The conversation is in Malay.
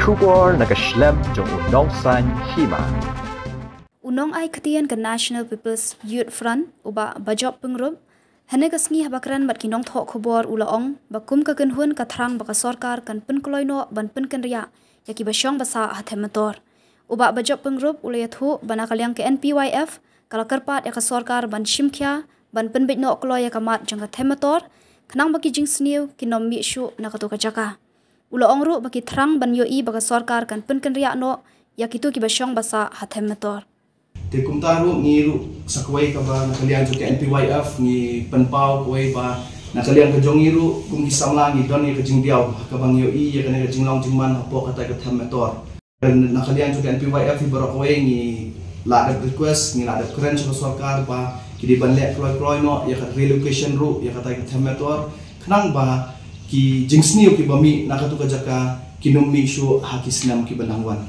Kubor nakaslem jong unong san hima. Unong ay katiyan ka National People's Youth Front uba bajop pengrub hane kasngi habakran mat kinong thok khobor ulaong bakum ka kanhun ka thrang baka sarkar kan penkloino ban penken ria yaki basyong basa hathemator uba bajop pengrub ulayathu bana kalyang ke NPYF kalakarpat yaka sarkar ban shimkhya ban penbitno kloya kamat jangka themator khanang baki jingsniu kinom mi shu nakatu ka jaka ulaong ru baki thrang ban yo i baka sarkar kan penken ria no yakitu ki basyong basa hathemator Te kumtaru ngiru sakway ka ba nakalian sa NPYF ni panpaw kuway ba nakalian ka jong ngiru kung isang lang idon ni kajing diaw ka bang yo i ya kana kajing long jingman hapo katay ka thamator nakalian sa NPYF ibaro kuway ni ladap request ni ladap kren sa sarkar ba kidi banle kroy no ya ka relocation ru ya katay ka thamator kanang ba ki jingsniu ki bami nakatu ka jaka kinummi shu hakisnam ki banangwan